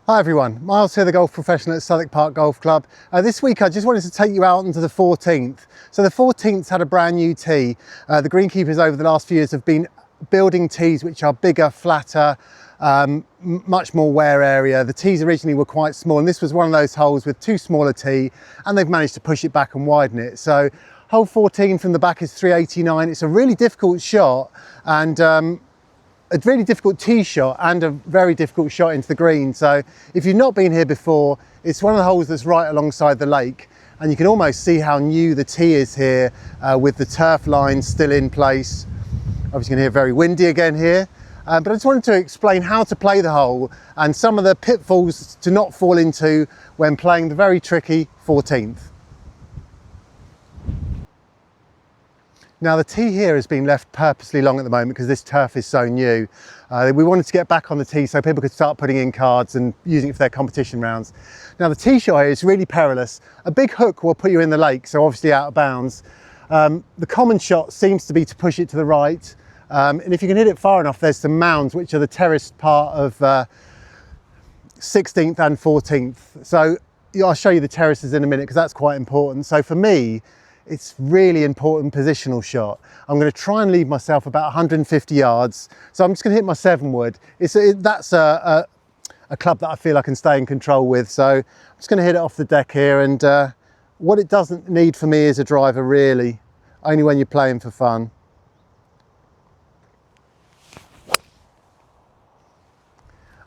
Hi everyone, Miles here, the golf professional at Southwark Park Golf Club. This week I just wanted to take you out into the 14th. So the 14th had a brand new tee. The greenkeepers over the last few years have been building tees which are bigger, flatter, much more wear area. The tees originally were quite small and this was one of those holes with too small a tee, and they've managed to push it back and widen it. So hole 14 from the back is 389. It's a really difficult shot and a really difficult tee shot and a very difficult shot into the green. So if you've not been here before, it's one of the holes that's right alongside the lake, and you can almost see how new the tee is here with the turf lines still in place. Obviously you can hear very windy again here, but I just wanted to explain how to play the hole and some of the pitfalls to not fall into when playing the very tricky 14th. Now the tee here has been left purposely long at the moment because this turf is so new. We wanted to get back on the tee so people could start putting in cards and using it for their competition rounds. Now the tee shot here is really perilous. A big hook will put you in the lake, so obviously out of bounds. The common shot seems to be to push it to the right. And if you can hit it far enough, there's some mounds which are the terraced part of 16th and 14th. So I'll show you the terraces in a minute because that's quite important. So for me, it's really important positional shot. I'm going to try and leave myself about 150 yards. So I'm just going to hit my 7-wood. That's a club that I feel I can stay in control with. So I'm just going to hit it off the deck here. And what it doesn't need for me is a driver really, only when you're playing for fun.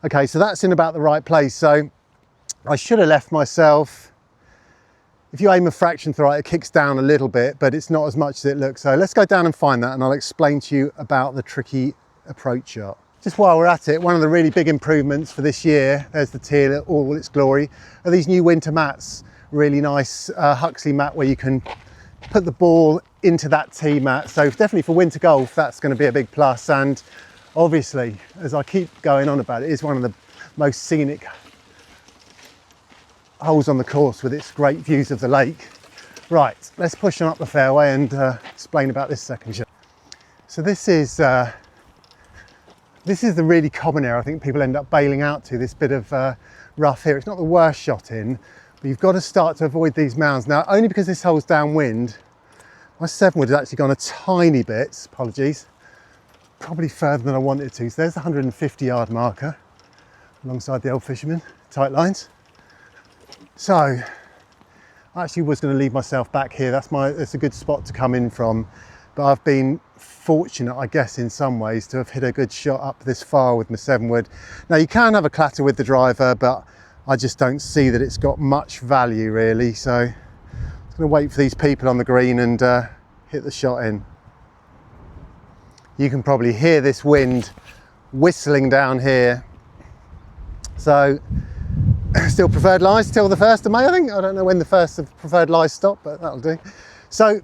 Okay, so that's in about the right place. So I should have left myself, if you aim a fraction to the right, it kicks down a little bit, but it's not as much as it looks. So let's go down and find that and I'll explain to you about the tricky approach shot. Just while we're at it, one of the really big improvements for this year, there's the tee in all its glory, are these new winter mats. Really nice Huxley mat where you can put the ball into that tee mat. So definitely for winter golf, that's going to be a big plus. And obviously, as I keep going on about it, it's one of the most scenic holes on the course with its great views of the lake. Right, let's push on up the fairway and explain about this second shot. So this is the really common area I think people end up bailing out to, this bit of rough here. It's not the worst shot in, but you've got to start to avoid these mounds. Now, only because this hole's downwind, my 7-wood has actually gone a tiny bit, apologies, probably further than I wanted to. So there's the 150-yard marker alongside the old fisherman, tight lines. So I actually was going to leave myself back here. That's a good spot to come in from, but I've been fortunate, I guess, in some ways to have hit a good shot up this far with my 7-wood. Now you can have a clatter with the driver, but I just don't see that it's got much value really. So I'm going to wait for these people on the green and hit the shot in. You can probably hear this wind whistling down here. So still preferred lies till the 1st of May, I think. I don't know when the first of preferred lies stop, but that'll do. So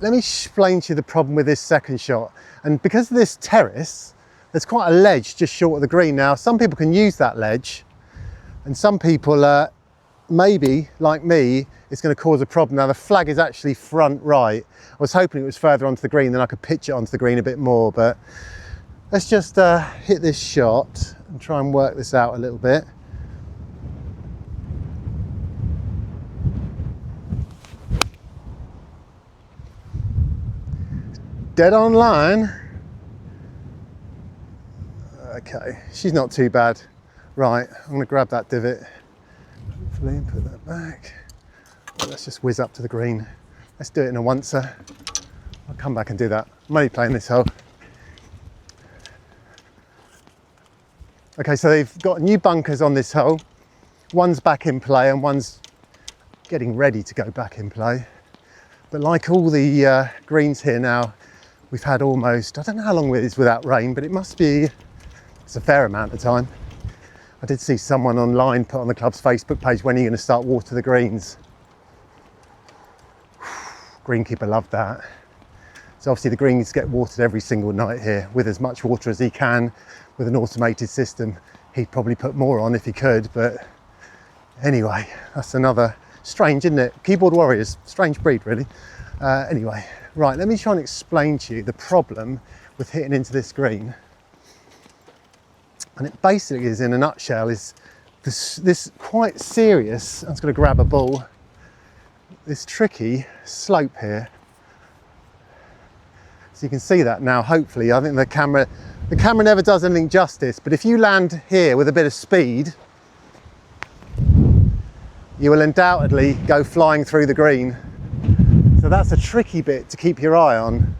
let me explain to you the problem with this second shot. And because of this terrace, there's quite a ledge just short of the green. Now, some people can use that ledge, and some people, maybe, like me, it's going to cause a problem. Now, the flag is actually front right. I was hoping it was further onto the green, then I could pitch it onto the green a bit more, but let's just hit this shot and try and work this out a little bit. Dead on line. Okay, she's not too bad. Right, I'm going to grab that divot, hopefully, and put that back. Well, let's just whiz up to the green. Let's do it in a oncer. I'll come back and do that. I'm only playing this hole. Okay, so they've got new bunkers on this hole. One's back in play and one's getting ready to go back in play. But like all the greens here now, we've had almost, I don't know how long it is without rain, but it must be, it's a fair amount of time. I did see someone online put on the club's Facebook page, when are you going to start water the greens? Greenkeeper loved that. So obviously the greens get watered every single night here with as much water as he can with an automated system. He'd probably put more on if he could, but anyway, that's another, strange, isn't it? Keyboard warriors, strange breed really. Anyway, right, let me try and explain to you the problem with hitting into this green. And it basically is, in a nutshell, is this quite serious, I'm just going to grab a ball, this tricky slope here. So you can see that now, hopefully. I think the camera never does anything justice, but if you land here with a bit of speed, you will undoubtedly go flying through the green. So that's a tricky bit to keep your eye on.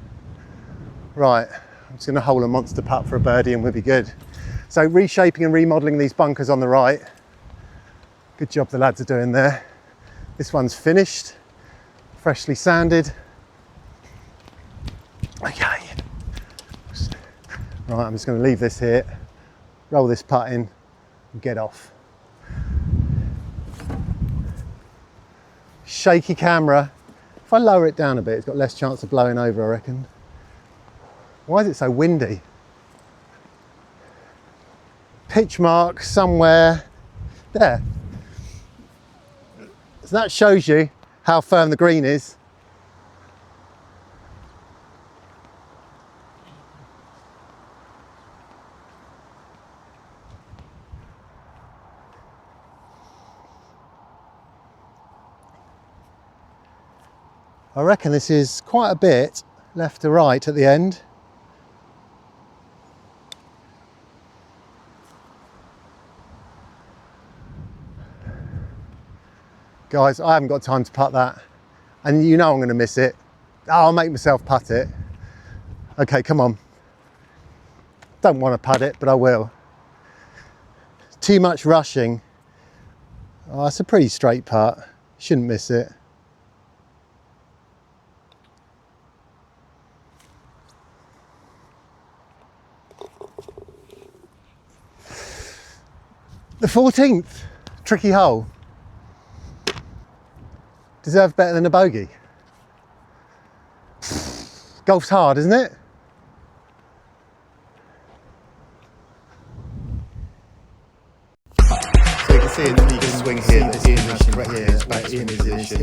Right, I'm just going to hole a monster putt for a birdie and we'll be good. So reshaping and remodelling these bunkers on the right. Good job the lads are doing there. This one's finished, freshly sanded. Okay. Right, I'm just going to leave this here, roll this putt in and get off. Shaky camera. If I lower it down a bit, it's got less chance of blowing over, I reckon. Why is it so windy? Pitch mark somewhere there. So that shows you how firm the green is. I reckon this is quite a bit left to right at the end. Guys, I haven't got time to putt that. And you know I'm going to miss it. I'll make myself putt it. Okay, come on. Don't want to putt it, but I will. Too much rushing. Oh, it's a pretty straight putt. Shouldn't miss it. The 14th, tricky hole. Deserved better than a bogey. Golf's hard, isn't it? So you can see you can swing here, this position right here, back in position.